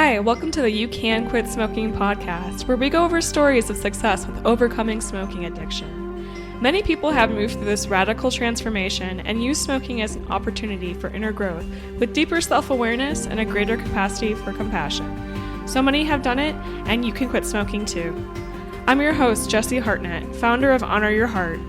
Hi, welcome to the You Can Quit Smoking podcast, where we go over stories of success with overcoming smoking addiction. Many people have moved through this radical transformation and use smoking as an opportunity for inner growth with deeper self-awareness and a greater capacity for compassion. So many have done it, and you can quit smoking too. I'm your host, Jessie Hartnett, founder of Honor Your Heart.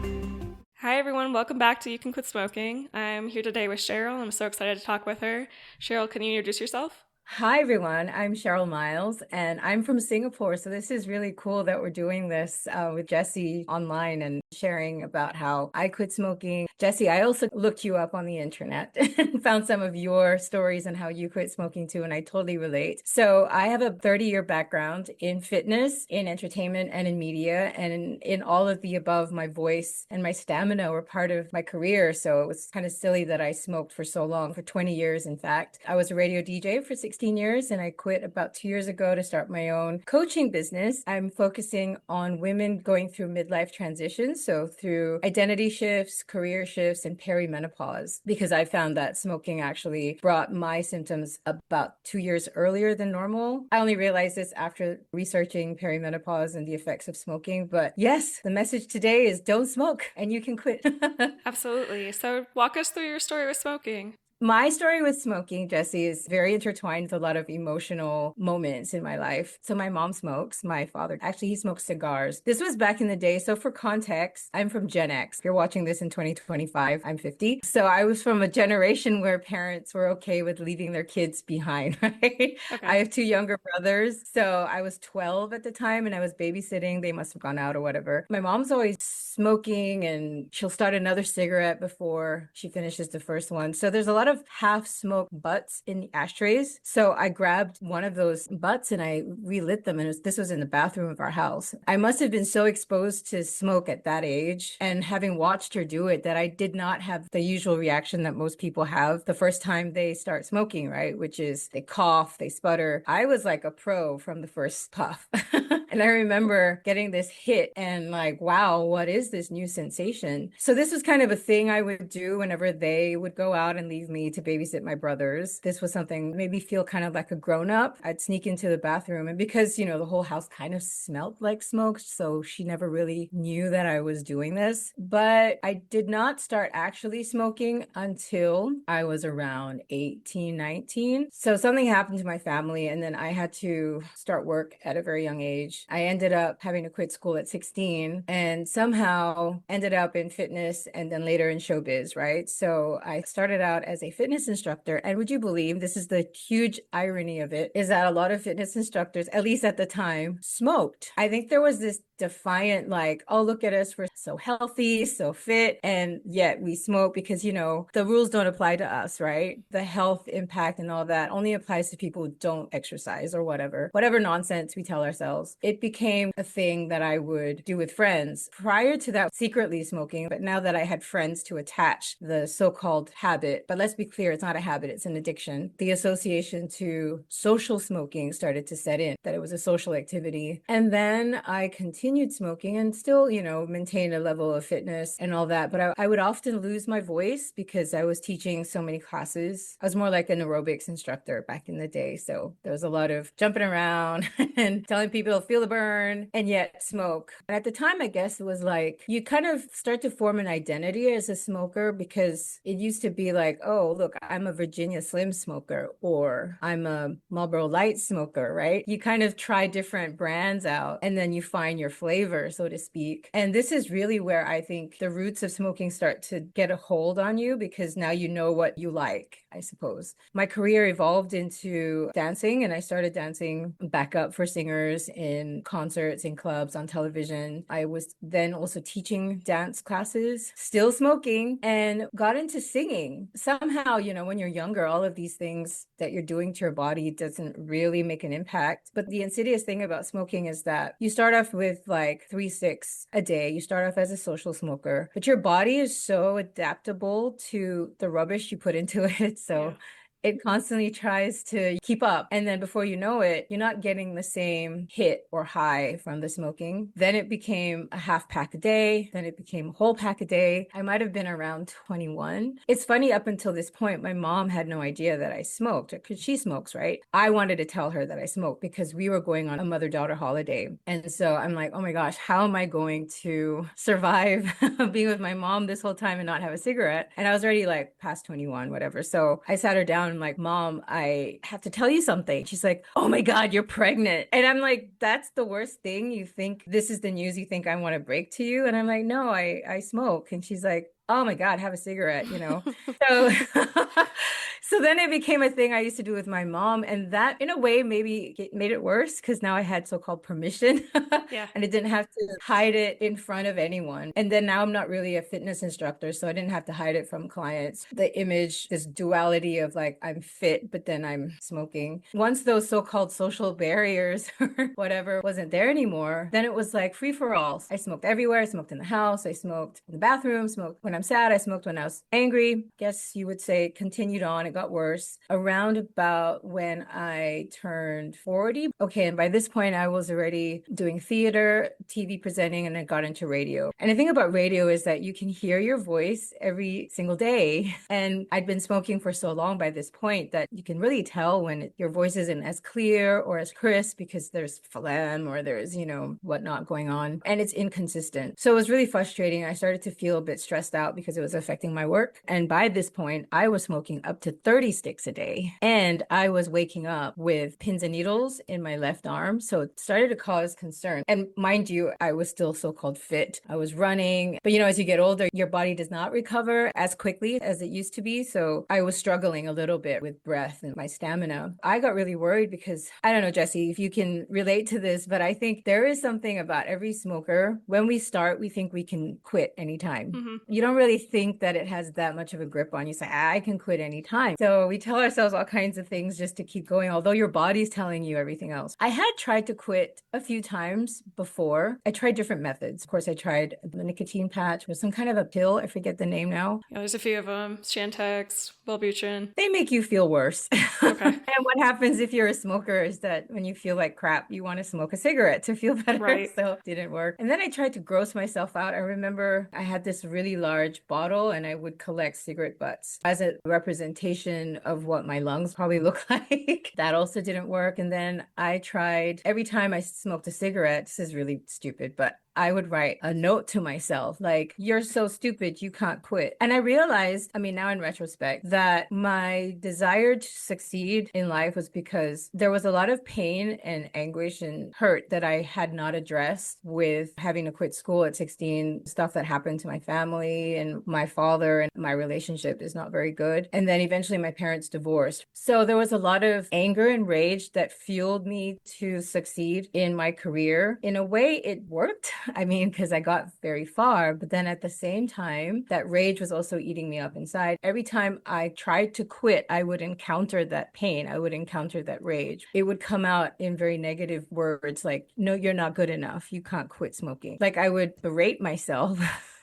Hi everyone, welcome back to You Can Quit Smoking. I'm here today with Cheryl. I'm so excited to talk with her. Cheryl, can you introduce yourself? Hi, everyone. I'm Cheryl Miles, and I'm from Singapore. So this is really cool that we're doing this with Jessie online and sharing about how I quit smoking. Jessie, I also looked you up on the internet and found some of your stories and how you quit smoking too, and I totally relate. So I have a 30-year background in fitness, in entertainment, and in media, and in all of the above. My voice and my stamina were part of my career. So it was kind of silly that I smoked for so long, for 20 years, in fact. I was a radio DJ for 16 years, and I quit about 2 years ago to start my own coaching business. I'm focusing on women going through midlife transitions, so through identity shifts, career shifts, and perimenopause, because I found that smoking actually brought my symptoms about 2 years earlier than normal. I only realized this after researching perimenopause and the effects of smoking. But yes, the message today is don't smoke and you can quit. Absolutely. So walk us through your story with smoking. My story with smoking, Jessie, is very intertwined with a lot of emotional moments in my life. So my mom smokes. My father, actually, he smokes cigars. This was back in the day. So for context, I'm from Gen X. If you're watching this in 2025, I'm 50. So I was from a generation where parents were okay with leaving their kids behind, right? I Okay. have two younger brothers. So I was 12 at the time and I was babysitting. They must have gone out or whatever. My mom's always smoking and she'll start another cigarette before she finishes the first one. So there's a lot of half smoked butts in the ashtrays. So I grabbed one of those butts and I relit them. And this was in the bathroom of our house. I must have been so exposed to smoke at that age and having watched her do it that I did not have the usual reaction that most people have the first time they start smoking, right? Which is they cough, they sputter. I was like a pro from the first puff. And I remember getting this hit and like, wow, what is this new sensation? So this was kind of a thing I would do whenever they would go out and leave me to babysit my brothers. This was something made me feel kind of like a grown up. I'd sneak into the bathroom, and because, the whole house kind of smelled like smoke, so she never really knew that I was doing this. But I did not start actually smoking until I was around 18, 19. So something happened to my family, and then I had to start work at a very young age. I ended up having to quit school at 16 and somehow ended up in fitness and then later in showbiz, right? So I started out as a fitness instructor. And would you believe, this is the huge irony of it, is that a lot of fitness instructors, at least at the time, smoked. I think there was this defiant, like, oh, look at us, we're so healthy, so fit, and yet we smoke because, the rules don't apply to us, right? The health impact and all that only applies to people who don't exercise or whatever nonsense we tell ourselves. It became a thing that I would do with friends. Prior to that, secretly smoking, but now that I had friends to attach the so-called habit, but let's be clear, it's not a habit, it's an addiction. The association to social smoking started to set in, that it was a social activity. And then I continued smoking and still, maintained a level of fitness and all that. But I would often lose my voice because I was teaching so many classes. I was more like an aerobics instructor back in the day. So there was a lot of jumping around and telling people feel the burn and yet smoke. And at the time, I guess it was like you kind of start to form an identity as a smoker because it used to be like, oh, look, I'm a Virginia Slim smoker or I'm a Marlboro Light smoker, right? You kind of try different brands out and then you find your flavor, so to speak. And this is really where I think the roots of smoking start to get a hold on you because now you know what you like, I suppose. My career evolved into dancing and I started dancing backup for singers in concerts, in clubs, on television. I was then also teaching dance classes, still smoking, and got into singing. Somehow, when you're younger, all of these things that you're doing to your body doesn't really make an impact. But the insidious thing about smoking is that you start off with like 3 6 a day. You start off as a social smoker, but your body is so adaptable to the rubbish you put into it. So Yeah. it constantly tries to keep up. And then before you know it, you're not getting the same hit or high from the smoking. Then it became a half pack a day. Then it became a whole pack a day. I might have been around 21. It's funny, up until this point, my mom had no idea that I smoked because she smokes, right? I wanted to tell her that I smoked because we were going on a mother-daughter holiday. And so I'm like, oh my gosh, how am I going to survive being with my mom this whole time and not have a cigarette? And I was already like past 21, whatever. So I sat her down and like, Mom, I have to tell you something. She's like, oh my God, you're pregnant. And I'm like, that's the worst thing. You think this is the news you think I want to break to you? And I'm like, no, I smoke. And she's like, oh my God, have a cigarette. So so then it became a thing I used to do with my mom. And that in a way maybe it made it worse because now I had so-called permission Yeah. and it didn't have to hide it in front of anyone. And then now I'm not really a fitness instructor, so I didn't have to hide it from clients. The image, this duality of like I'm fit, but then I'm smoking. Once those so-called social barriers or whatever wasn't there anymore, then it was like free for all. I smoked everywhere. I smoked in the house. I smoked in the bathroom, smoked when I'm sad. I smoked when I was angry. Guess you would say continued on. It got worse around about when I turned 40. Okay. And by this point, I was already doing theater, TV presenting, and I got into radio. And the thing about radio is that you can hear your voice every single day. And I'd been smoking for so long by this point that you can really tell when your voice isn't as clear or as crisp because there's phlegm or there's, whatnot going on. And it's inconsistent. So it was really frustrating. I started to feel a bit stressed out because it was affecting my work. And by this point, I was smoking up to 30 sticks a day. And I was waking up with pins and needles in my left arm. So it started to cause concern. And mind you, I was still so-called fit. I was running. But as you get older, your body does not recover as quickly as it used to be. So I was struggling a little bit with breath and my stamina. I got really worried because I don't know, Jesse, if you can relate to this, but I think there is something about every smoker. When we start, we think we can quit anytime. Mm-hmm. You don't really think that it has that much of a grip on you. Say, I can quit anytime. So we tell ourselves all kinds of things just to keep going, although your body's telling you everything else. I had tried to quit a few times before. I tried different methods. Of course, I tried the nicotine patch with some kind of a pill. I forget the name now. Yeah, there's a few of them. Chantix, Wellbutrin. They make you feel worse. Okay. And what happens if you're a smoker is that when you feel like crap, you want to smoke a cigarette to feel better. Right. So it didn't work. And then I tried to gross myself out. I remember I had this really large bottle and I would collect cigarette butts as a representation of what my lungs probably look like. That also didn't work. And then I tried every time I smoked a cigarette, this is really stupid, but I would write a note to myself like, you're so stupid, you can't quit. And I realized, now in retrospect, that my desire to succeed in life was because there was a lot of pain and anguish and hurt that I had not addressed with having to quit school at 16, stuff that happened to my family and my father, and my relationship is not very good. And then eventually my parents divorced. So there was a lot of anger and rage that fueled me to succeed in my career. In a way, it worked. Because I got very far, but then at the same time, that rage was also eating me up inside. Every time I tried to quit, I would encounter that pain. I would encounter that rage. It would come out in very negative words like, no, you're not good enough. You can't quit smoking. Like I would berate myself.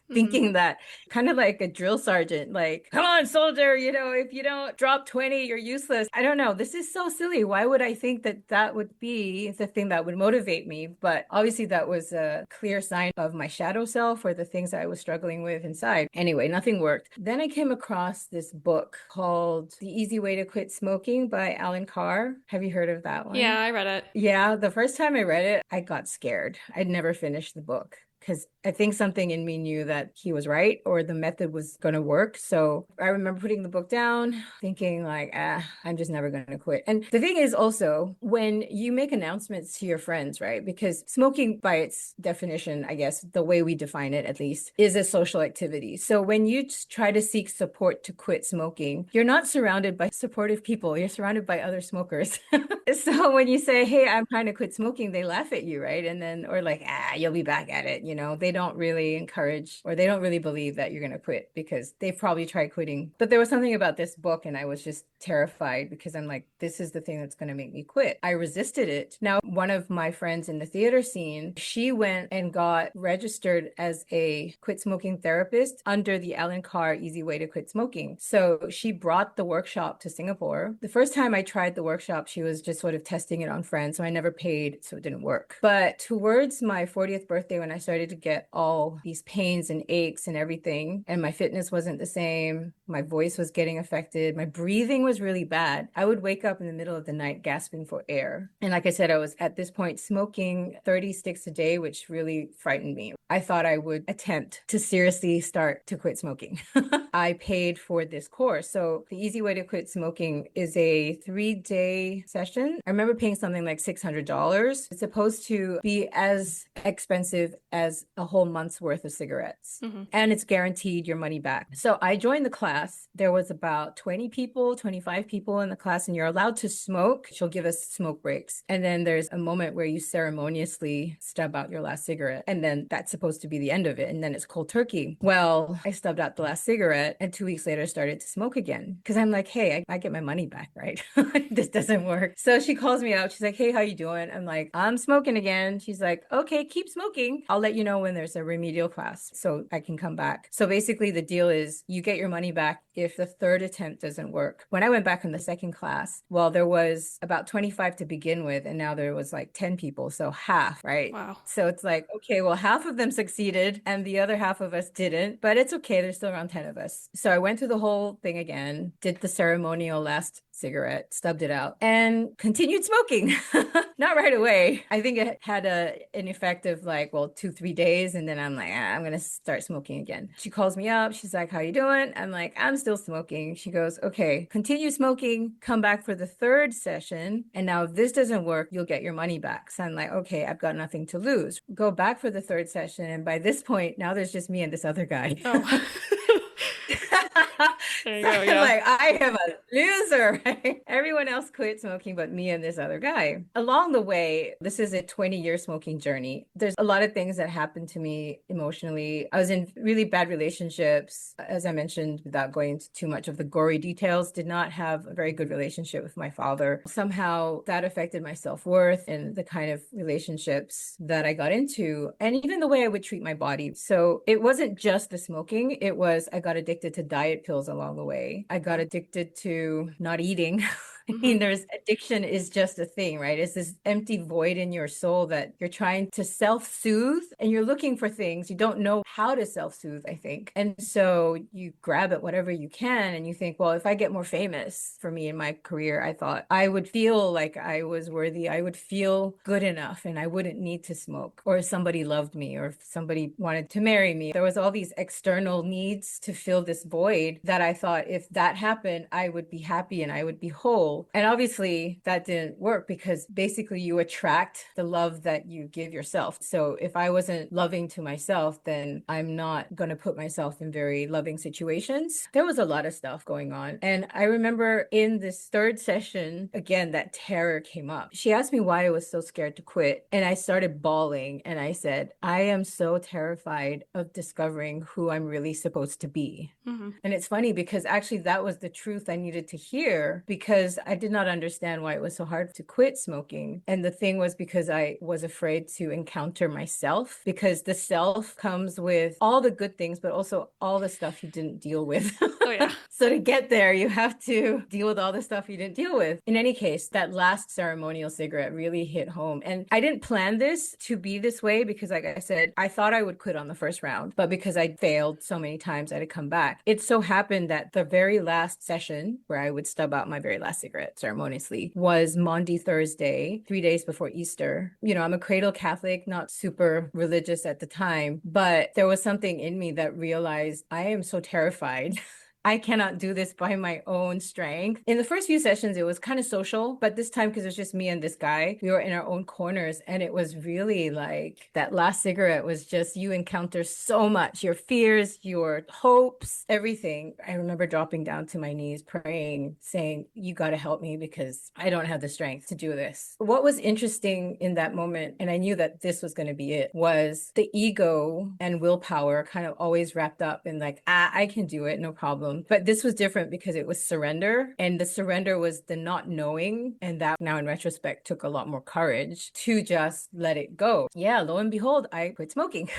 Thinking that kind of like a drill sergeant, like, come on, soldier, if you don't drop 20, you're useless. I don't know. This is so silly. Why would I think that that would be the thing that would motivate me? But obviously that was a clear sign of my shadow self or the things that I was struggling with inside. Anyway, nothing worked. Then I came across this book called The Easy Way to Quit Smoking by Alan Carr. Have you heard of that one? Yeah, I read it. Yeah, the first time I read it, I got scared. I'd never finished the book. Because I think something in me knew that he was right or the method was going to work. So I remember putting the book down, thinking like, I'm just never going to quit. And the thing is also when you make announcements to your friends, right? Because smoking by its definition, I guess, the way we define it at least, is a social activity. So when you try to seek support to quit smoking, you're not surrounded by supportive people. You're surrounded by other smokers. So when you say, hey, I'm trying to quit smoking, they laugh at you, right? And then, or like, you'll be back at it, they don't really encourage or they don't really believe that you're going to quit because they've probably tried quitting. But there was something about this book and I was just terrified because I'm like, this is the thing that's going to make me quit. I resisted it. Now, one of my friends in the theater scene, she went and got registered as a quit smoking therapist under the Alan Carr Easy Way to Quit Smoking. So she brought the workshop to Singapore. The first time I tried the workshop, she was just sort of testing it on friends. So I never paid, so it didn't work. But towards my 40th birthday, when I started to get all these pains and aches and everything, and my fitness wasn't the same, my voice was getting affected, my breathing was really bad. I would wake up in the middle of the night gasping for air. And like I said, I was at this point smoking 30 sticks a day, which really frightened me. I thought I would attempt to seriously start to quit smoking. I paid for this course. So the Easy Way to Quit Smoking is a 3-day session. I remember paying something like $600. It's supposed to be as expensive as a whole month's worth of cigarettes. And it's guaranteed your money back. So I joined the class. There was about 20 people, 25 people in the class, and you're allowed to smoke. She'll give us smoke breaks. And then there's a moment where you ceremoniously stub out your last cigarette. And then that's supposed to be the end of it. And then it's cold turkey. Well, I stubbed out the last cigarette and 2 weeks later started to smoke again. Because I'm like, hey, I get my money back, right? This doesn't work. So she calls me out. She's like, hey, how you doing? I'm like, I'm smoking again. She's like, okay, keep smoking. I'll let you know when there's a remedial class so I can come back. So basically the deal is you get your money back if the third attempt doesn't work. When I went back in the second class, well, there was about 25 to begin with, and now there was like 10 people. So half, right? Wow. So it's like, okay, well, half of them succeeded and the other half of us didn't, but it's okay. There's still around 10 of us. So I went through the whole thing again, did the ceremonial last cigarette, stubbed it out, and continued smoking. Not right away. I think it had an effect of like, well, 2-3 days. And then I'm like, I'm going to start smoking again. She calls me up. She's like, how you doing? I'm like, I'm still smoking. She goes, okay, continue smoking, come back for the third session. And now if this doesn't work, you'll get your money back. So I'm like, okay, I've got nothing to lose. Go back for the third session. And by this point, now there's just me and this other guy. Oh. There you go, yeah. Like, I am a loser, right? Everyone else quit smoking but me and this other guy. Along the way, this is a 20-year smoking journey. There's a lot of things that happened to me emotionally. I was in really bad relationships. As I mentioned, without going into too much of the gory details, did not have a very good relationship with my father. Somehow that affected my self-worth and the kind of relationships that I got into, and even the way I would treat my body. So it wasn't just the smoking. It was, I got addicted to diet pills along the way. I got addicted to not eating. I mean, there's addiction is just a thing, right? It's this empty void in your soul that you're trying to self-soothe and you're looking for things. You don't know how to self-soothe, I think. And so you grab at whatever you can and you think, well, if I get more famous, for me in my career, I thought I would feel like I was worthy. I would feel good enough and I wouldn't need to smoke, or if somebody loved me, or if somebody wanted to marry me. There was all these external needs to fill this void that I thought if that happened, I would be happy and I would be whole. And obviously that didn't work because basically you attract the love that you give yourself. So if I wasn't loving to myself, then I'm not going to put myself in very loving situations. There was a lot of stuff going on. And I remember in this third session, again, that terror came up. She asked me why I was so scared to quit. And I started bawling. And I said, I am so terrified of discovering who I'm really supposed to be. And it's funny because actually that was the truth I needed to hear, because I did not understand why it was so hard to quit smoking. And the thing was because I was afraid to encounter myself, because the self comes with all the good things, but also all the stuff you didn't deal with. Oh, yeah. So to get there, you have to deal with all the stuff you didn't deal with. In any case, that last ceremonial cigarette really hit home. And I didn't plan this to be this way because, like I said, I thought I would quit on the first round, but because I failed so many times, I had to come back. It so happened that the very last session where I would stub out my very last cigarette ceremoniously was Maundy Thursday, 3 days before Easter. You know, I'm a cradle Catholic, not super religious at the time, but there was something in me that realized I am so terrified. I cannot do this by my own strength. In the first few sessions, it was kind of social, but this time, because it was just me and this guy, we were in our own corners. And it was really like that last cigarette was just you encounter so much, your fears, your hopes, everything. I remember dropping down to my knees, praying, saying, you got to help me because I don't have the strength to do this. What was interesting in that moment, and I knew that this was going to be it, was the ego and willpower kind of always wrapped up in like, I can do it, no problem. But this was different because it was surrender. And the surrender was the not knowing. And that now in retrospect took a lot more courage to just let it go. Yeah, lo and behold, I quit smoking.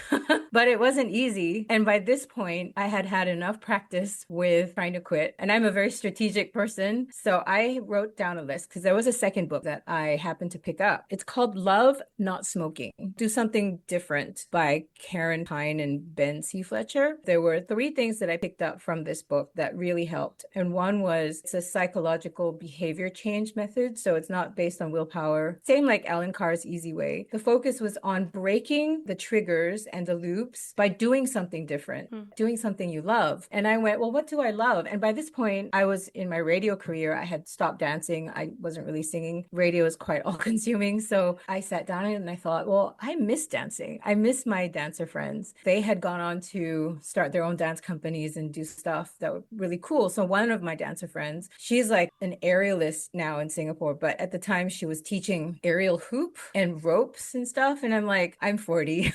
But it wasn't easy. And by this point, I had had enough practice with trying to quit. And I'm a very strategic person. So I wrote down a list because there was a second book that I happened to pick up. It's called Love, Not Smoking. Do Something Different by Karen Pine and Ben C. Fletcher. There were 3 things that I picked up from this book that really helped. And one was it's a psychological behavior change method. So it's not based on willpower. Same like Alan Carr's Easy Way. The focus was on breaking the triggers and the loops by doing something different, doing something you love. And I went, well, what do I love? And by this point, I was in my radio career. I had stopped dancing. I wasn't really singing. Radio is quite all consuming. So I sat down and I thought, well, I miss dancing. I miss my dancer friends. They had gone on to start their own dance companies and do stuff that were really cool. So one of my dancer friends, she's like an aerialist now in Singapore, but at the time she was teaching aerial hoop and ropes and stuff. And I'm like, I'm 40.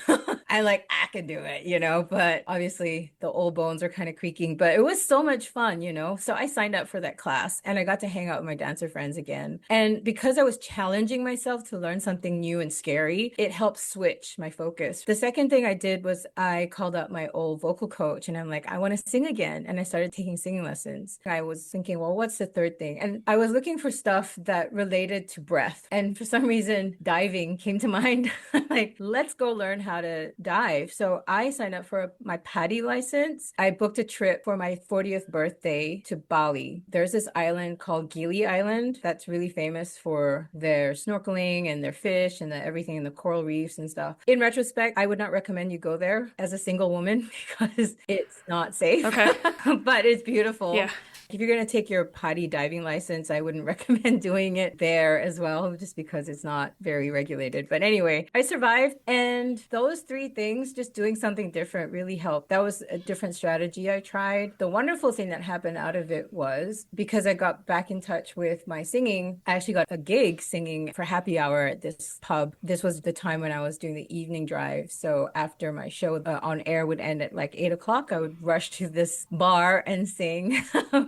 I can do it, but obviously the old bones are kind of creaking, but it was so much fun, So I signed up for that class and I got to hang out with my dancer friends again. And because I was challenging myself to learn something new and scary, it helped switch my focus. The second thing I did was I called up my old vocal coach and I'm like, I want to sing again. And I started taking singing lessons. I was thinking, well, what's the third thing? And I was looking for stuff that related to breath. And for some reason, diving came to mind. Like, let's go learn how to dive. So I signed up for my PADI license. I booked a trip for my 40th birthday to Bali. There's this island called Gili Island that's really famous for their snorkeling and their fish and everything in the coral reefs and stuff. In retrospect, I would not recommend you go there as a single woman because it's not safe. Okay. But it's beautiful. Yeah. If you're going to take your PADI diving license, I wouldn't recommend doing it there as well, just because it's not very regulated. But anyway, I survived. And those 3 things, just doing something different really helped. That was a different strategy I tried. The wonderful thing that happened out of it was because I got back in touch with my singing, I actually got a gig singing for happy hour at this pub. This was the time when I was doing the evening drive. So after my show on air would end at like 8 o'clock, I would rush to this bar and sing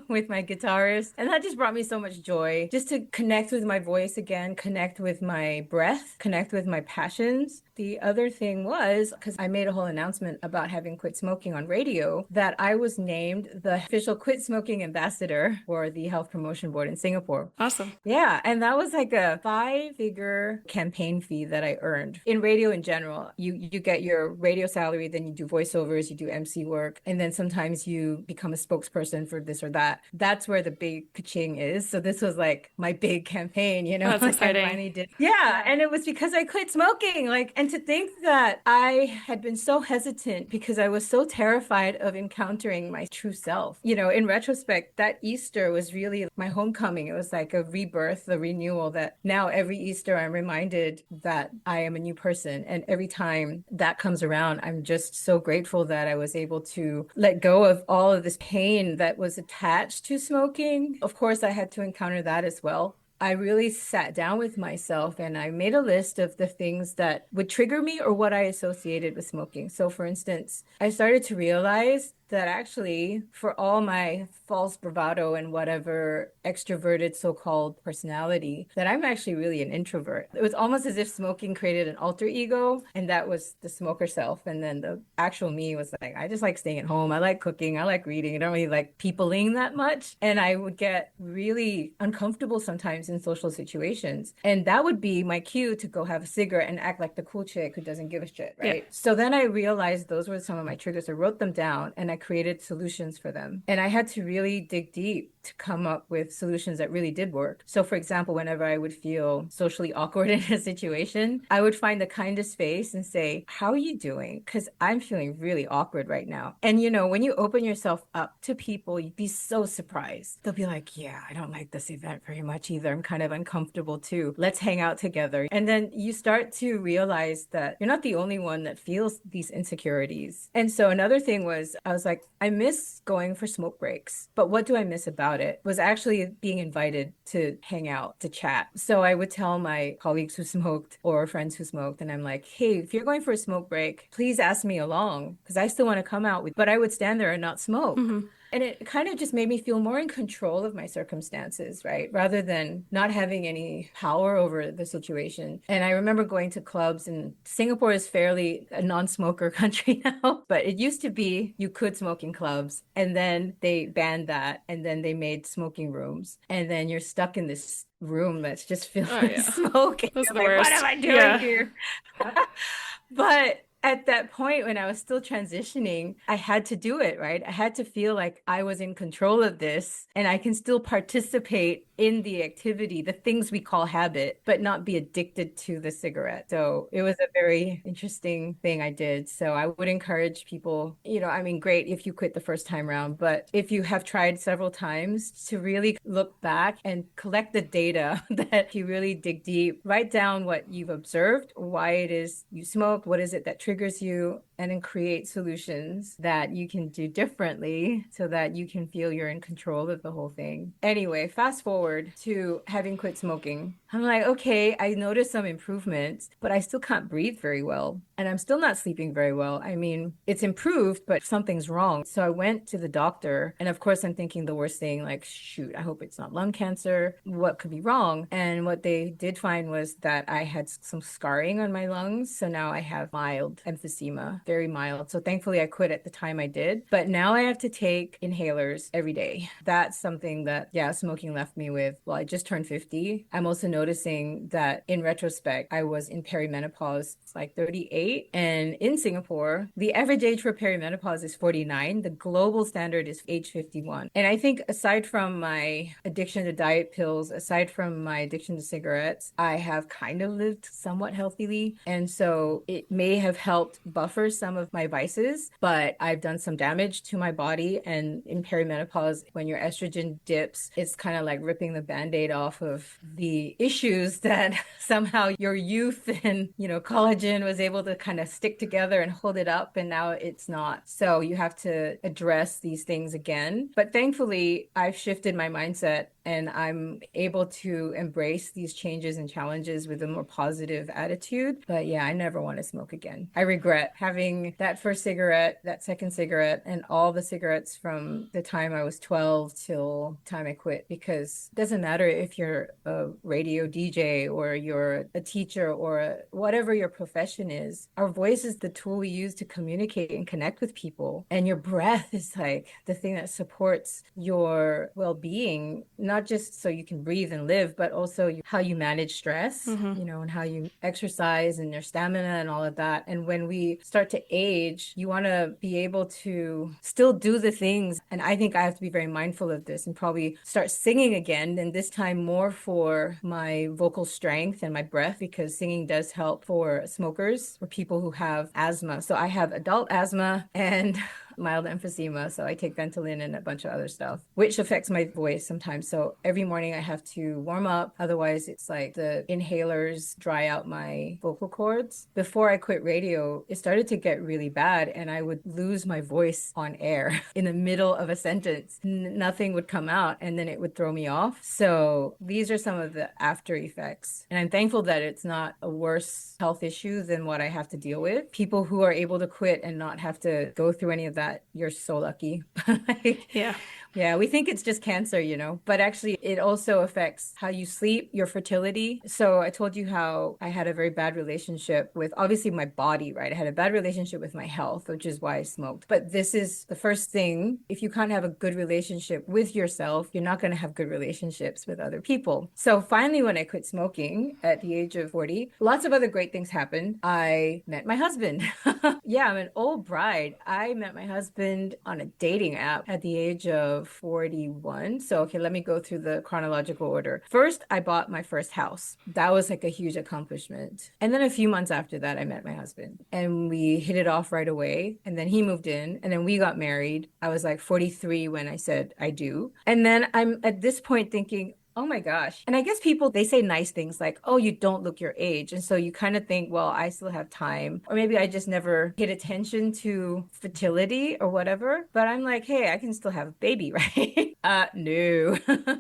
with my guitarist. And that just brought me so much joy, just to connect with my voice again, connect with my breath, connect with my passions. The other thing was, because I made a whole announcement about having quit smoking on radio, that I was named the official quit smoking ambassador for the Health Promotion Board in Singapore. Awesome. Yeah. And that was like a 5-figure campaign fee that I earned. In radio in general, you get your radio salary, then you do voiceovers, you do MC work, and then sometimes you become a spokesperson for this or that. That's where the big ka-ching is. So this was like my big campaign, That's like exciting. I finally did. Yeah. And it was because I quit smoking. And to think that I had been so hesitant because I was so terrified of encountering my true self. In retrospect, that Easter was really my homecoming. It was like a rebirth, a renewal, that now every Easter I'm reminded that I am a new person. And every time that comes around, I'm just so grateful that I was able to let go of all of this pain that was attached to smoking. Of course, I had to encounter that as well. I really sat down with myself and I made a list of the things that would trigger me or what I associated with smoking. So for instance, I started to realize that actually, for all my false bravado and whatever extroverted so-called personality, that I'm actually really an introvert. It was almost as if smoking created an alter ego, and that was the smoker self. And then the actual me was like, I just like staying at home. I like cooking. I like reading. I don't really like peopling that much. And I would get really uncomfortable sometimes in social situations. And that would be my cue to go have a cigarette and act like the cool chick who doesn't give a shit, right? Yeah. So then I realized those were some of my triggers. I wrote them down and I I created solutions for them. And I had to really dig deep to come up with solutions that really did work. So, for example, whenever I would feel socially awkward in a situation, I would find the kindest face and say, "How are you doing? Because I'm feeling really awkward right now." And when you open yourself up to people, you'd be so surprised. They'll be like, "Yeah, I don't like this event very much either. I'm kind of uncomfortable too. Let's hang out together." And then you start to realize that you're not the only one that feels these insecurities. And so another thing was, I was like, I miss going for smoke breaks, but what do I miss about it was actually being invited to hang out, to chat. So I would tell my colleagues who smoked or friends who smoked, and I'm like, "Hey, if you're going for a smoke break, please ask me along because I still want to come out with," but I would stand there and not smoke. Mm-hmm. And it kind of just made me feel more in control of my circumstances, right? Rather than not having any power over the situation. And I remember going to clubs, and Singapore is fairly a non-smoker country now, but it used to be you could smoke in clubs. And then they banned that. And then they made smoking rooms. And then you're stuck in this room that's just filled Oh with yeah. smoke. And Those you're are the like, what worst. am I doing Yeah. here? But at that point, when I was still transitioning, I had to do it, right? I had to feel like I was in control of this and I can still participate in the activity, the things we call habit, but not be addicted to the cigarette. So it was a very interesting thing I did. So I would encourage people, I mean, great if you quit the first time round, but if you have tried several times, to really look back and collect the data that you really dig deep, write down what you've observed, why it is you smoke, what is it that triggers you, and then create solutions that you can do differently so that you can feel you're in control of the whole thing. Anyway, fast forward to having quit smoking. I'm like, okay, I noticed some improvements, but I still can't breathe very well. And I'm still not sleeping very well. I mean, it's improved, but something's wrong. So I went to the doctor. And of course, I'm thinking the worst thing, like, shoot, I hope it's not lung cancer. What could be wrong? And what they did find was that I had some scarring on my lungs. So now I have mild emphysema, very mild. So thankfully, I quit at the time I did. But now I have to take inhalers every day. That's something that, yeah, smoking left me with. Well, I just turned 50. I'm also noticing that in retrospect, I was in perimenopause, like 38. And in Singapore, the average age for perimenopause is 49. The global standard is age 51. And I think aside from my addiction to diet pills, aside from my addiction to cigarettes, I have kind of lived somewhat healthily. And so it may have helped buffer some of my vices, but I've done some damage to my body. And in perimenopause, when your estrogen dips, it's kind of like ripping the band-aid off of the issues that somehow your youth and, collagen was able to kind of stick together and hold it up. And now it's not. So you have to address these things again. But thankfully, I've shifted my mindset and I'm able to embrace these changes and challenges with a more positive attitude. But yeah, I never want to smoke again. I regret having that first cigarette, that second cigarette, and all the cigarettes from the time I was 12 till time I quit, because it doesn't matter if you're a radio DJ or you're a teacher or whatever your profession is. Our voice is the tool we use to communicate and connect with people. And your breath is like the thing that supports your well-being, not just so you can breathe and live, but also how you manage stress, and how you exercise and your stamina and all of that. And when we start to age, you want to be able to still do the things. And I think I have to be very mindful of this and probably start singing again. And this time more for my vocal strength and my breath, because singing does help for smokers or people who have asthma. So I have adult asthma and mild emphysema. So I take Ventolin and a bunch of other stuff, which affects my voice sometimes. So every morning I have to warm up. Otherwise, it's like the inhalers dry out my vocal cords. Before I quit radio, it started to get really bad and I would lose my voice on air in the middle of a sentence. Nothing would come out and then it would throw me off. So these are some of the after effects. And I'm thankful that it's not a worse health issue than what I have to deal with. People who are able to quit and not have to go through any of that, you're so lucky. Yeah. Yeah, we think it's just cancer, but actually it also affects how you sleep, your fertility. So I told you how I had a very bad relationship with obviously my body, right? I had a bad relationship with my health, which is why I smoked. But this is the first thing. If you can't have a good relationship with yourself, you're not going to have good relationships with other people. So finally, when I quit smoking at the age of 40, lots of other great things happened. I met my husband. Yeah, I'm an old bride. I met my husband husband on a dating app at the age of 41. So, okay, let me go through the chronological order. First, I bought my first house. That was like a huge accomplishment. And then a few months after that, I met my husband and we hit it off right away. And then he moved in and then we got married. I was like 43 when I said I do. And then I'm at this point thinking, oh my gosh. And I guess people, they say nice things like, oh, you don't look your age. And so you kind of think, well, I still have time. Or maybe I just never paid attention to fertility or whatever. But I'm like, hey, I can still have a baby, right? No.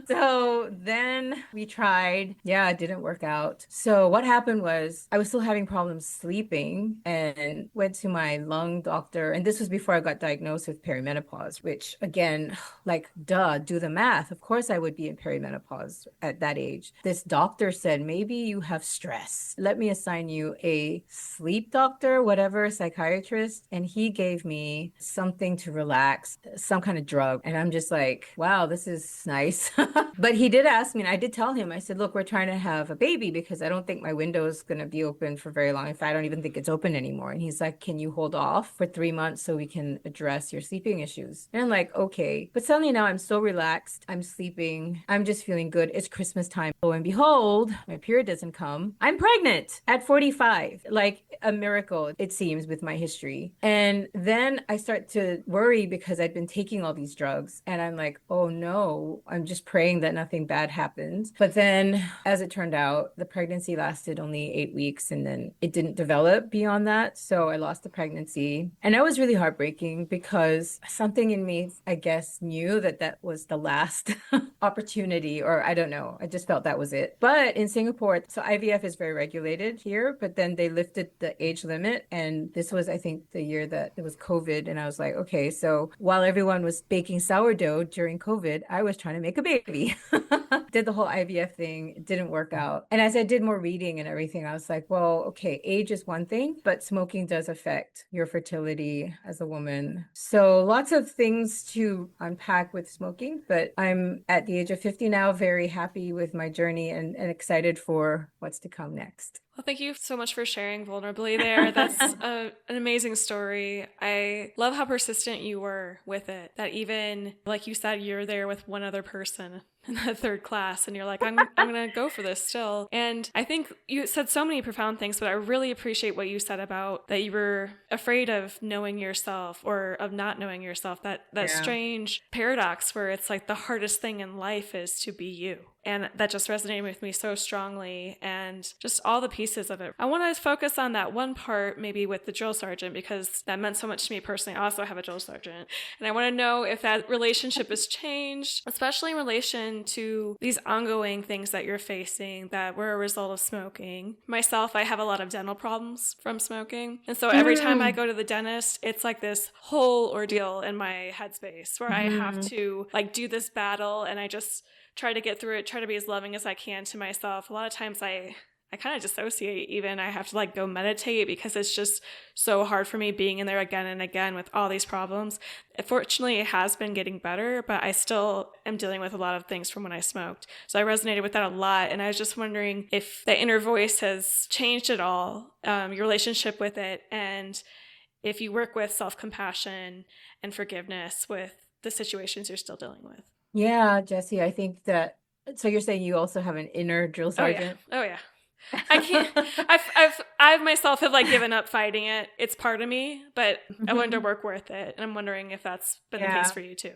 So then we tried. Yeah, it didn't work out. So what happened was I was still having problems sleeping and went to my lung doctor. And this was before I got diagnosed with perimenopause, which again, like, duh, do the math. Of course I would be in perimenopause at that age. This doctor said, maybe you have stress. Let me assign you a sleep doctor, whatever, psychiatrist. And he gave me something to relax, some kind of drug. And I'm just like, wow, this is nice. But he did ask me, and I did tell him, I said, look, we're trying to have a baby because I don't think my window is going to be open for very long. In fact, I don't even think it's open anymore. And he's like, can you hold off for 3 months so we can address your sleeping issues? And I'm like, okay. But suddenly now I'm so relaxed. I'm sleeping. I'm just feeling good. It's Christmas time. Lo and behold, my period doesn't come. I'm pregnant at 45, like a miracle, it seems, with my history. And then I start to worry because I'd been taking all these drugs. And I'm like, oh no, I'm just praying that nothing bad happens. But then, as it turned out, the pregnancy lasted only 8 weeks and then it didn't develop beyond that. So I lost the pregnancy. And that was really heartbreaking because something in me, I guess, knew that that was the last opportunity, or I don't know. I just felt that was it. But in Singapore, so IVF is very regulated here, but then they lifted the age limit. And this was, I think, the year that it was COVID. And I was like, okay, so while everyone was baking sourdough during COVID, I was trying to make a baby. Did the whole IVF thing. It didn't work out. And as I did more reading and everything, I was like, well, okay, age is one thing, but smoking does affect your fertility as a woman. So lots of things to unpack with smoking, but I'm at the age of 50 now, very happy with my journey and excited for what's to come next. Well, thank you so much for sharing vulnerably there. That's an amazing story. I love how persistent you were with it, that even, like you said, you're there with one other person in the third class and you're like, I'm going to go for this still. And I think you said so many profound things, but I really appreciate what you said about that you were afraid of knowing yourself or of not knowing yourself, that strange paradox where it's like the hardest thing in life is to be you. And that just resonated with me so strongly, and just all the pieces of it. I want to focus on that one part, maybe with the drill sergeant, because that meant so much to me personally. I also have a drill sergeant. And I want to know if that relationship has changed, especially in relation to these ongoing things that you're facing that were a result of smoking. Myself, I have a lot of dental problems from smoking. And so every time I go to the dentist, it's like this whole ordeal in my headspace where I have to like do this battle, and I just try to get through it, try to be as loving as I can to myself. A lot of times I kind of dissociate even. I have to like go meditate because it's just so hard for me being in there again and again with all these problems. Fortunately, it has been getting better, but I still am dealing with a lot of things from when I smoked. So I resonated with that a lot. And I was just wondering if the inner voice has changed at all, your relationship with it, and if you work with self-compassion and forgiveness with the situations you're still dealing with. Yeah, Jesse, I think that, so you're saying you also have an inner drill sergeant? Oh yeah. I can't, I myself have like given up fighting it. It's part of me, but I learned to work with it. And I'm wondering if that's been the case for you too.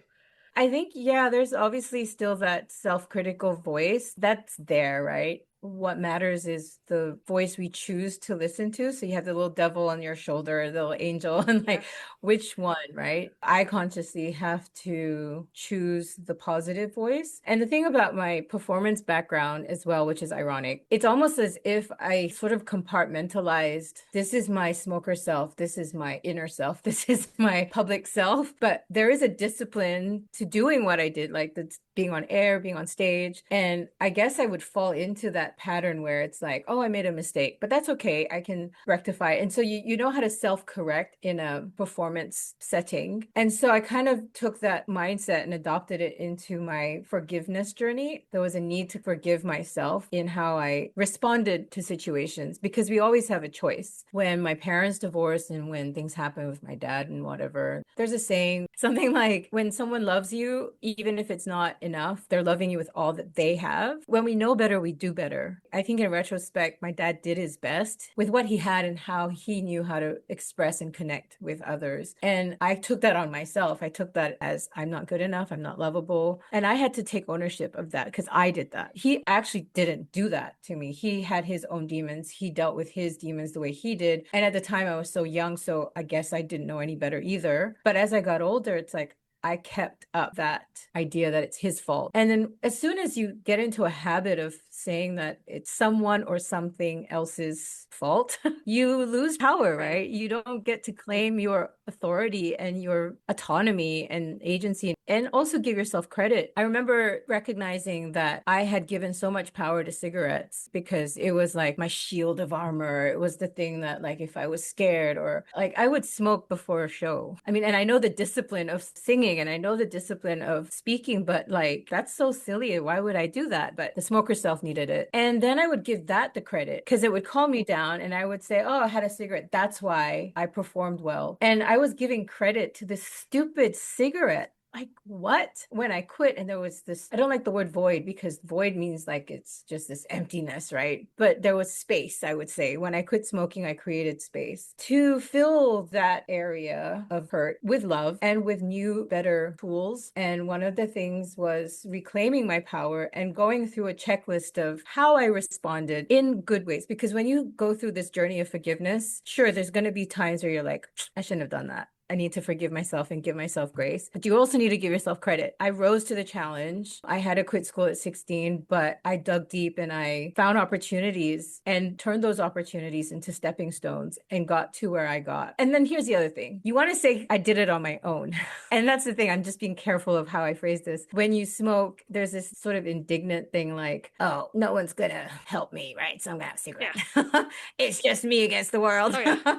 I think, yeah, there's obviously still that self-critical voice that's there, right? What matters is the voice we choose to listen to. So you have the little devil on your shoulder, the little angel, and like, which one, right? I consciously have to choose the positive voice. And the thing about my performance background as well, which is ironic, it's almost as if I sort of compartmentalized, this is my smoker self, this is my inner self, this is my public self. But there is a discipline to doing what I did, like the being on air, being on stage. And I guess I would fall into that that pattern where it's like, oh, I made a mistake, but that's okay. I can rectify it. And so you know how to self-correct in a performance setting. And so I kind of took that mindset and adopted it into my forgiveness journey. There was a need to forgive myself in how I responded to situations because we always have a choice. When my parents divorced and when things happen with my dad and whatever, there's a saying, something like, when someone loves you, even if it's not enough, they're loving you with all that they have. When we know better, we do better. I think in retrospect, my dad did his best with what he had and how he knew how to express and connect with others. And I took that on myself. I took that as I'm not good enough. I'm not lovable. And I had to take ownership of that because I did that. He actually didn't do that to me. He had his own demons. He dealt with his demons the way he did. And at the time I was so young, so I guess I didn't know any better either. But as I got older, it's like, I kept up that idea that it's his fault. And then as soon as you get into a habit of saying that it's someone or something else's fault, you lose power, right? You don't get to claim your authority and your autonomy and agency and also give yourself credit. I remember recognizing that I had given so much power to cigarettes because it was like my shield of armor. It was the thing that, like, if I was scared or like, I would smoke before a show. I mean, and I know the discipline of singing and I know the discipline of speaking, but like, that's so silly. Why would I do that? But the smoker self needed it. And then I would give that the credit because it would calm me down and I would say, oh, I had a cigarette. That's why I performed well. And I was giving credit to this stupid cigarette. Like, what? When I quit, and there was this, I don't like the word void because void means like it's just this emptiness, right? But there was space, I would say. When I quit smoking, I created space to fill that area of hurt with love and with new, better tools. And one of the things was reclaiming my power and going through a checklist of how I responded in good ways. Because when you go through this journey of forgiveness, sure, there's going to be times where you're like, I shouldn't have done that. I need to forgive myself and give myself grace. But you also need to give yourself credit. I rose to the challenge. I had to quit school at 16, but I dug deep and I found opportunities and turned those opportunities into stepping stones and got to where I got. And then here's the other thing. You want to say I did it on my own. And that's the thing. I'm just being careful of how I phrase this. When you smoke, there's this sort of indignant thing like, oh, no one's going to help me, right? So I'm going to have a cigarette. Yeah. It's just me against the world. Oh, yeah.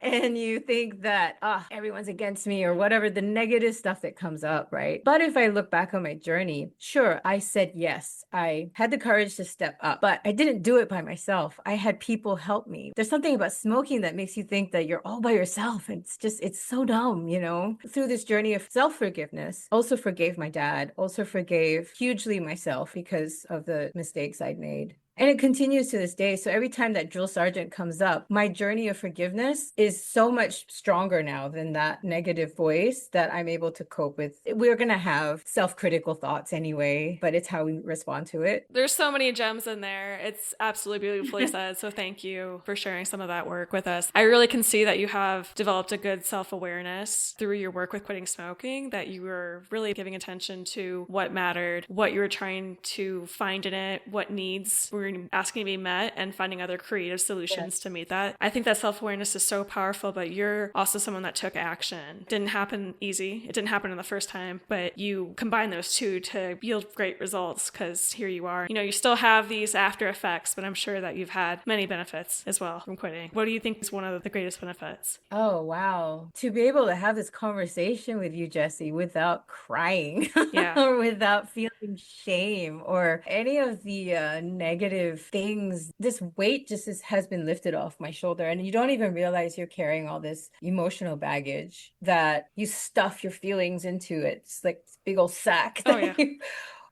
And you think that, everyone's against me or whatever, the negative stuff that comes up, right? But if I look back on my journey, sure, I said yes. I had the courage to step up, but I didn't do it by myself. I had people help me. There's something about smoking that makes you think that you're all by yourself. And it's so dumb, you know? Through this journey of self-forgiveness, also forgave my dad, also forgave hugely myself because of the mistakes I'd made. And it continues to this day. So every time that drill sergeant comes up, my journey of forgiveness is so much stronger now than that negative voice that I'm able to cope with. We're going to have self-critical thoughts anyway, but it's how we respond to it. There's so many gems in there. It's absolutely beautifully said. So thank you for sharing some of that work with us. I really can see that you have developed a good self-awareness through your work with quitting smoking, that you were really giving attention to what mattered, what you were trying to find in it, what needs were asking to be met, and finding other creative solutions to meet that. I think that self-awareness is so powerful, but you're also someone that took action. It didn't happen easy. It didn't happen in the first time, but you combine those two to yield great results because here you are. You know, you still have these after effects, but I'm sure that you've had many benefits as well from quitting. What do you think is one of the greatest benefits? Oh, wow. To be able to have this conversation with you, Jessie, without crying or without feeling shame or any of the negative things, this weight just has been lifted off my shoulder. And you don't even realize you're carrying all this emotional baggage that you stuff your feelings into. It's like this big old sack. Oh, yeah.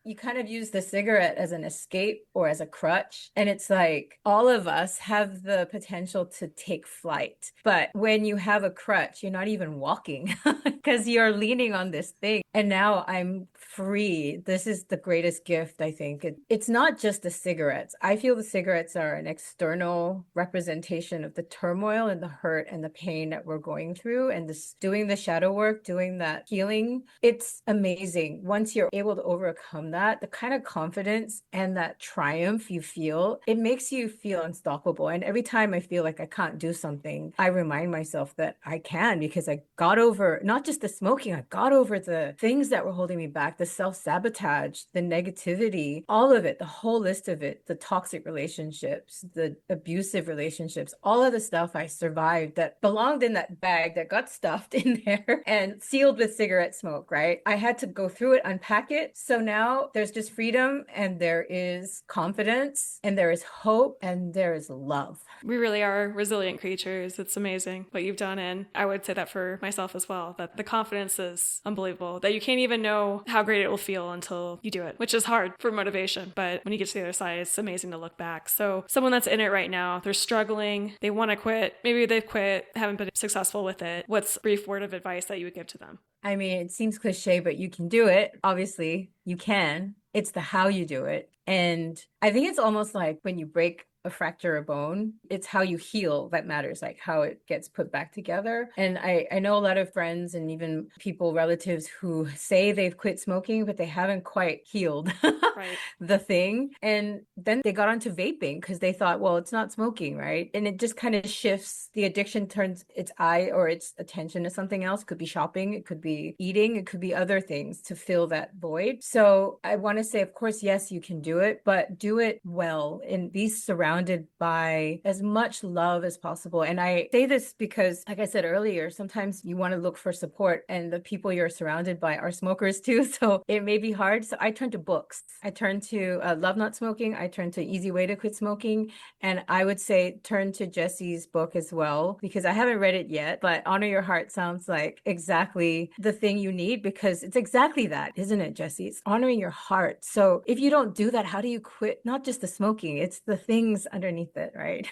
You kind of use the cigarette as an escape or as a crutch. And it's like all of us have the potential to take flight. But when you have a crutch, you're not even walking because you're leaning on this thing. And now I'm free. This is the greatest gift, I think. It's not just the cigarettes. I feel the cigarettes are an external representation of the turmoil and the hurt and the pain that we're going through. And this, doing the shadow work, doing that healing, it's amazing. Once you're able to overcome that, the kind of confidence and that triumph you feel, it makes you feel unstoppable. And every time I feel like I can't do something, I remind myself that I can, because I got over not just the smoking, I got over the things that were holding me back, the self-sabotage, the negativity, all of it, the whole list of it, the toxic relationships, the abusive relationships, all of the stuff I survived that belonged in that bag that got stuffed in there and sealed with cigarette smoke, right? I had to go through it, unpack it. So now there's just freedom, and there is confidence, and there is hope, and there is love. We really are resilient creatures. It's amazing what you've done. And I would say that for myself as well, that the confidence is unbelievable, that you can't even know how great it will feel until you do it, which is hard for motivation. But when you get to the other side, it's amazing to look back. So someone that's in it right now, they're struggling, they want to quit, maybe they've quit, haven't been successful with it. What's a brief word of advice that you would give to them? I mean, it seems cliche, but you can do it. Obviously, you can. It's the how you do it. And I think it's almost like when you break a fracture a bone, it's how you heal that matters, like how it gets put back together. And I know a lot of friends and even people, relatives who say they've quit smoking, but they haven't quite healed Right. the thing. And then they got onto vaping because they thought, well, it's not smoking, right? And it just kind of shifts. The addiction turns its eye or its attention to something else. It could be shopping, it could be eating, it could be other things to fill that void. So I want to say, of course, yes, you can do it, but do it well and be surrounded by as much love as possible. And I say this because, like I said earlier, sometimes you want to look for support, and the people you're surrounded by are smokers too. So it may be hard. So I turn to books. I turn to Love Not Smoking. I turn to Easy Way to Quit Smoking. And I would say turn to Jesse's book as well, because I haven't read it yet, but Honor Your Heart sounds like exactly the thing you need, because it's exactly that, isn't it, Jesse? It's honoring your heart. So if you don't do that, how do you quit? Not just the smoking, it's the things underneath it, right?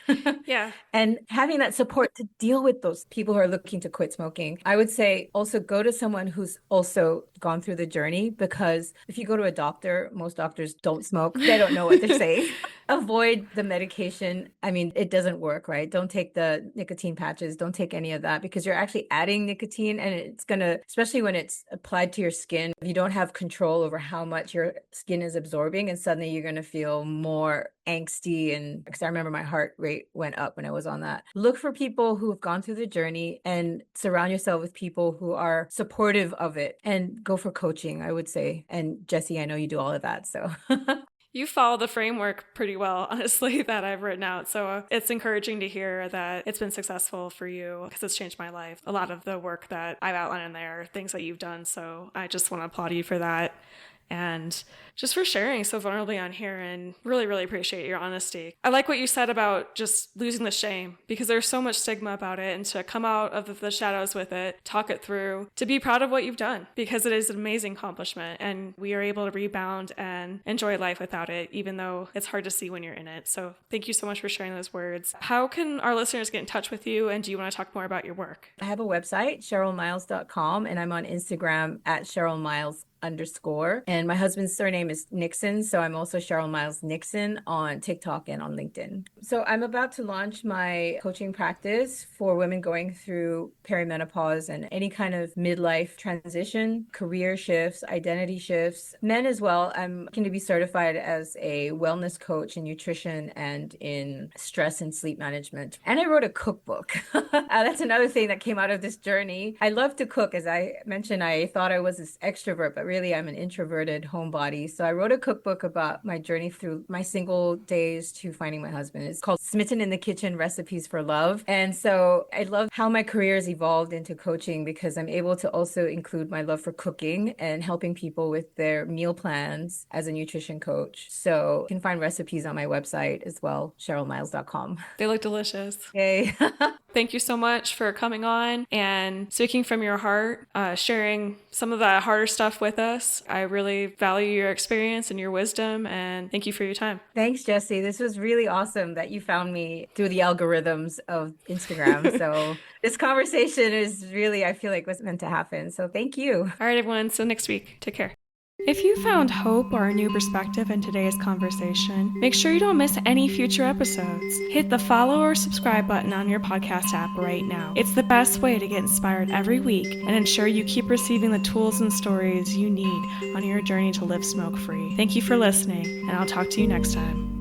Yeah. And having that support to deal with those people who are looking to quit smoking. I would say also go to someone who's also gone through the journey, because if you go to a doctor, most doctors don't smoke. They don't know what they're saying. Avoid the medication. I mean, it doesn't work, right? Don't take the nicotine patches. Don't take any of that, because you're actually adding nicotine, and it's going to, especially when it's applied to your skin, you don't have control over how much your skin is absorbing. And suddenly you're going to feel more angsty. And because I remember my heart rate went up when I was on that. Look for people who have gone through the journey and surround yourself with people who are supportive of it, and go for coaching, I would say. And Jesse, I know you do all of that. So You follow the framework pretty well, honestly, that I've written out. So it's encouraging to hear that it's been successful for you, because it's changed my life. A lot of the work that I've outlined in there are things that you've done. So I just want to applaud you for that. And just for sharing so vulnerably on here, and really, really appreciate your honesty. I like what you said about just losing the shame, because there's so much stigma about it, and to come out of the shadows with it, talk it through, to be proud of what you've done, because it is an amazing accomplishment, and we are able to rebound and enjoy life without it, even though it's hard to see when you're in it. So thank you so much for sharing those words. How can our listeners get in touch with you, and do you want to talk more about your work? I have a website, CherylMiles.com, and I'm on Instagram at CherylMiles_. And my husband's surname is Nixon, so I'm also Cheryl Miles Nixon on TikTok and on LinkedIn. So I'm about to launch my coaching practice for women going through perimenopause and any kind of midlife transition, career shifts, identity shifts, men as well. I'm going to be certified as a wellness coach in nutrition and in stress and sleep management. And I wrote a cookbook. That's another thing that came out of this journey. I love to cook. As I mentioned, I thought I was this extrovert, but really I'm an introverted homebody. So I wrote a cookbook about my journey through my single days to finding my husband. It's called Smitten in the Kitchen: Recipes for Love. And so I love how my career has evolved into coaching, because I'm able to also include my love for cooking and helping people with their meal plans as a nutrition coach. So you can find recipes on my website as well, CherylMiles.com. They look delicious. Yay. Thank you so much for coming on and speaking from your heart, sharing some of the harder stuff with us. I really value your experience and your wisdom, and thank you for your time. Thanks, Jesse. This was really awesome that you found me through the algorithms of Instagram. So this conversation is really, I feel like, was meant to happen. So thank you. All right, everyone. So next week, take care. If you found hope or a new perspective in today's conversation, make sure you don't miss any future episodes. Hit the follow or subscribe button on your podcast app right now. It's the best way to get inspired every week and ensure you keep receiving the tools and stories you need on your journey to live smoke-free. Thank you for listening, and I'll talk to you next time.